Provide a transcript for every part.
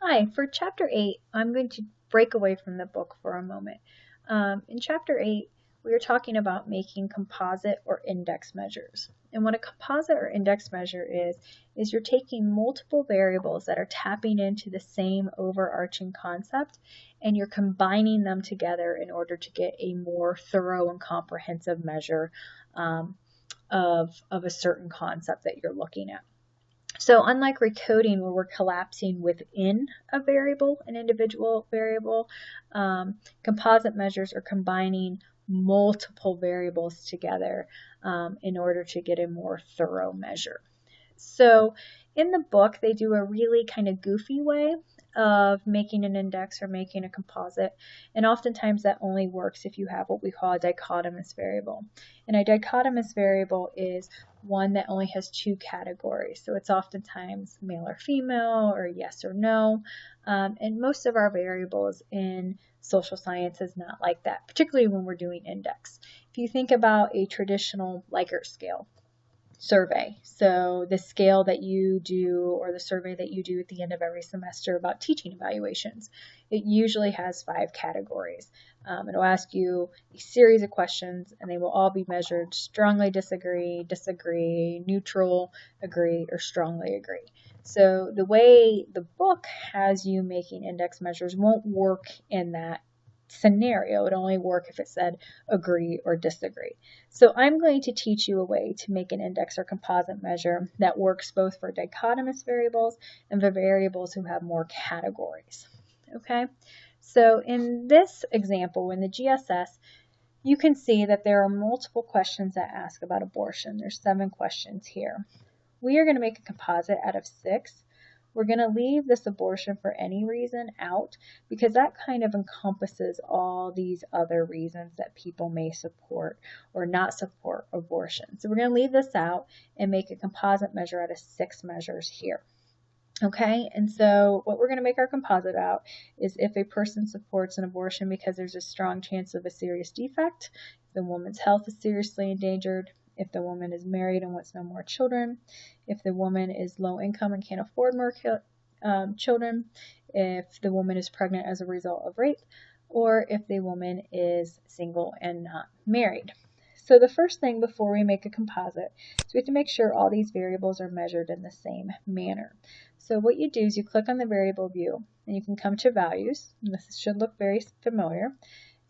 Hi, for Chapter 8, I'm going to break away from the book for a moment. In Chapter 8, we are talking about making composite or index measures. And what a composite or index measure is you're taking multiple variables that are tapping into the same overarching concept, and you're combining them together in order to get a more thorough and comprehensive measure of a certain concept that you're looking at. So unlike recoding where we're collapsing within a variable, an individual variable, composite measures are combining multiple variables together in order to get a more thorough measure. So in the book, they do a really kind of goofy way of making an index or making a composite, and oftentimes that only works if you have what we call a dichotomous variable. And a dichotomous variable is one that only has two categories. So it's oftentimes male or female or yes or no. And most of our variables in social science is not like that, particularly when we're doing index. If you think about a traditional Likert scale survey, so the scale that you do or the survey that you do at the end of every semester about teaching evaluations, it usually has 5 categories. It'll ask you a series of questions and they will all be measured strongly disagree, disagree, neutral, agree, or strongly agree. So the way the book has you making index measures won't work in that scenario. It would only work if it said agree or disagree. So I'm going to teach you a way to make an index or composite measure that works both for dichotomous variables and for variables who have more categories. Okay, so in this example, in the GSS, you can see that there are multiple questions that ask about abortion. There's 7 questions here. We are going to make a composite out of 6. We're going to leave this abortion for any reason out because that kind of encompasses all these other reasons that people may support or not support abortion. So we're going to leave this out and make a composite measure out of 6 measures here. Okay, and so what we're going to make our composite out is if a person supports an abortion because there's a strong chance of a serious defect, if the woman's health is seriously endangered, if the woman is married and wants no more children, if the woman is low income and can't afford more children, if the woman is pregnant as a result of rape, or if the woman is single and not married. So the first thing before we make a composite is we have to make sure all these variables are measured in the same manner. So what you do is you click on the variable view and you can come to values, and this should look very familiar,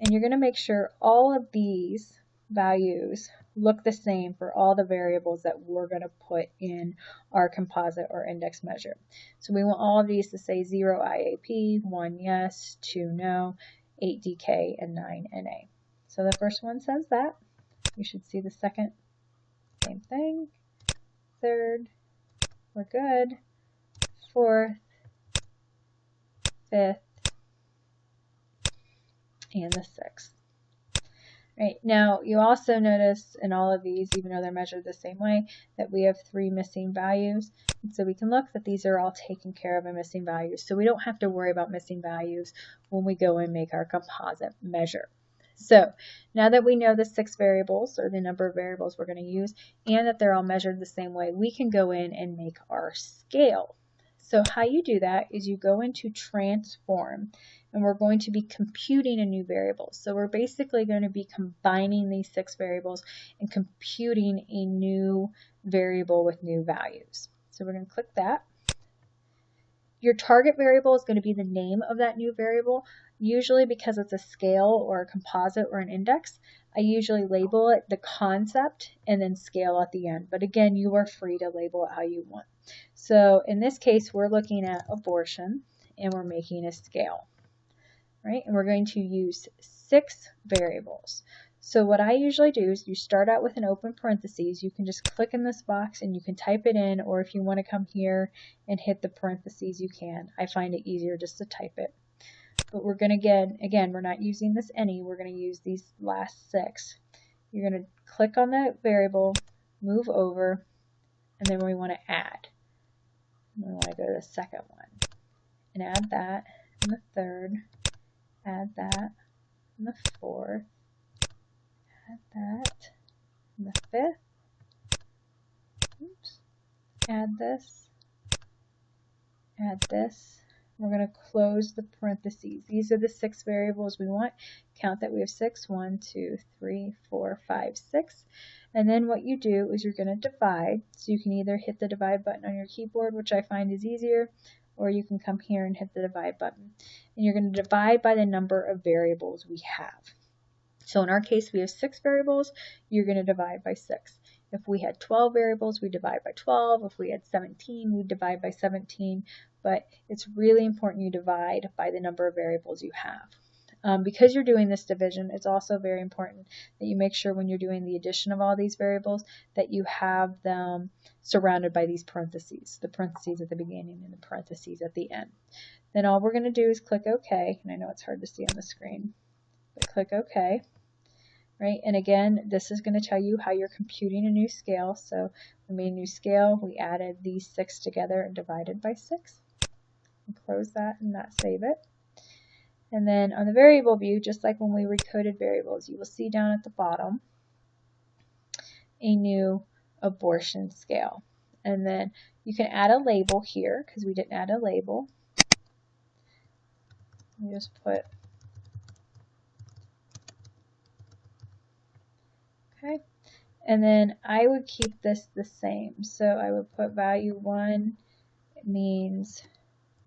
and you're going to make sure all of these values look the same for all the variables that we're going to put in our composite or index measure. So we want all of these to say 0 IAP, 1 yes, 2 no, 8 DK, and 9 NA. So the first one says that. You should see the second, same thing. Third, we're good. Fourth, fifth, and the sixth. Right, now you also notice in all of these, even though they're measured the same way, that we have 3 missing values. And so we can look that these are all taken care of in missing values. So we don't have to worry about missing values when we go and make our composite measure. So now that we know the 6 variables or the number of variables we're going to use and that they're all measured the same way, we can go in and make our scale. So how you do that is you go into transform and we're going to be computing a new variable. So we're basically going to be combining these 6 variables and computing a new variable with new values. So we're going to click that. Your target variable is going to be the name of that new variable. Usually because it's a scale or a composite or an index, I usually label it the concept and then scale at the end. But again, you are free to label it how you want. So in this case, we're looking at abortion and we're making a scale, right? And we're going to use 6 variables. So what I usually do is you start out with an open parentheses. You can just click in this box and you can type it in, or if you want to come here and hit the parentheses, you can. I find it easier just to type it. But we're going to get, again, we're not using this any, we're going to use these last 6. You're going to click on the variable, move over, and then we want to add. We want to go to the second one and add that, and the third, add that, and the fourth, add that, and the fifth, oops, add this, we're going to close the parentheses. These are the 6 variables we want. Count that we have 6. 1, 2, 3, 4, 5, 6. And then what you do is you're going to divide. So you can either hit the divide button on your keyboard, which I find is easier, or you can come here and hit the divide button. And you're going to divide by the number of variables we have. So in our case, we have 6 variables. You're going to divide by 6. If we had 12 variables, we divide by 12. If we had 17, we divide by 17. But it's really important you divide by the number of variables you have. Because you're doing this division, it's also very important that you make sure when you're doing the addition of all these variables that you have them surrounded by these parentheses, the parentheses at the beginning and the parentheses at the end. Then all we're going to do is click OK, and I know it's hard to see on the screen, but click OK. Right, and again, this is going to tell you how you're computing a new scale. So we made a new scale, we added these 6 together and divided by 6. And close that and not save it. And then on the variable view, just like when we recoded variables, you will see down at the bottom a new abortion scale. And then you can add a label here because we didn't add a label. You just put okay. And then I would keep this the same. So I would put value 1 means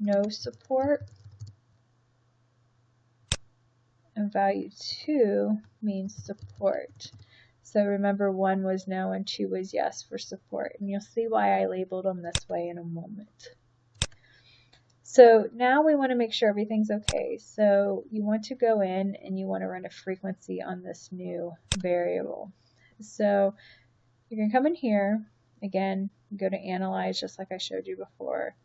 no support, and value 2 means support. So remember 1 was no and 2 was yes for support. And you'll see why I labeled them this way in a moment. So now we want to make sure everything's okay. So you want to go in and you want to run a frequency on this new variable. So you can come in here, again, go to Analyze just like I showed you before,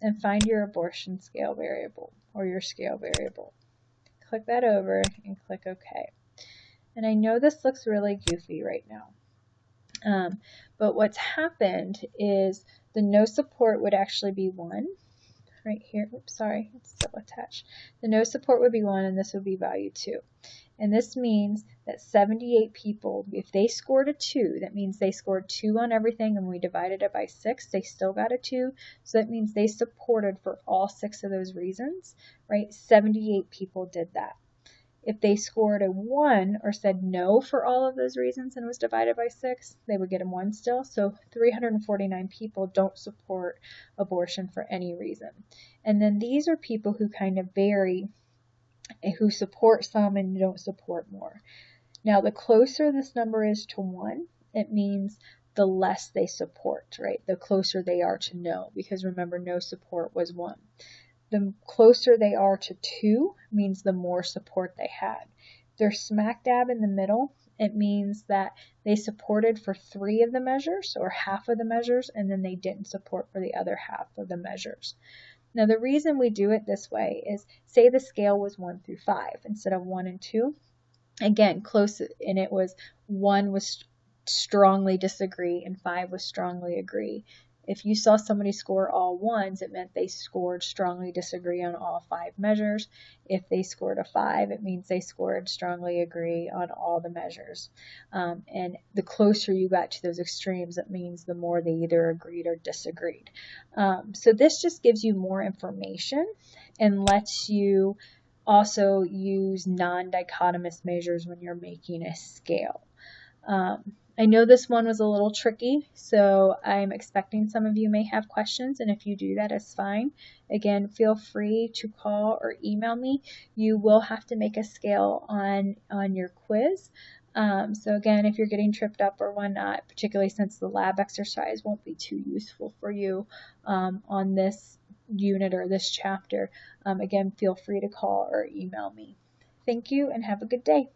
and find your abortion scale variable or your scale variable. Click that over and click OK. And I know this looks really goofy right now, but what's happened is the no support would actually be 1. Right here, oops, sorry, it's still attached. The no support would be 1 and this would be value 2. And this means that 78 people, if they scored a 2, that means they scored 2 on everything and we divided it by 6, they still got a 2. So that means they supported for all 6 of those reasons, right? 78 people did that. If they scored a 1 or said no for all of those reasons and was divided by 6, they would get a 1 still. So 349 people don't support abortion for any reason. And then these are people who kind of vary, who support some and don't support more. Now, the closer this number is to 1, it means the less they support, right? The closer they are to no, because remember, no support was 1. The closer they are to 2 means the more support they had. If they're smack dab in the middle, it means that they supported for 3 of the measures or half of the measures, and then they didn't support for the other half of the measures. Now, the reason we do it this way is, say the scale was 1 through 5 instead of 1 and 2. Again, close, and it was 1 was strongly disagree and 5 was strongly agree. If you saw somebody score all 1s, it meant they scored strongly disagree on all 5 measures. If they scored a 5, it means they scored strongly agree on all the measures. And the closer you got to those extremes, it means the more they either agreed or disagreed. So this just gives you more information and lets you also use non-dichotomous measures when you're making a scale. I know this one was a little tricky, so I'm expecting some of you may have questions, and if you do, that is fine. Again, feel free to call or email me. You will have to make a scale on your quiz. So again, if you're getting tripped up or whatnot, particularly since the lab exercise won't be too useful for you on this unit or this chapter, again, feel free to call or email me. Thank you and have a good day.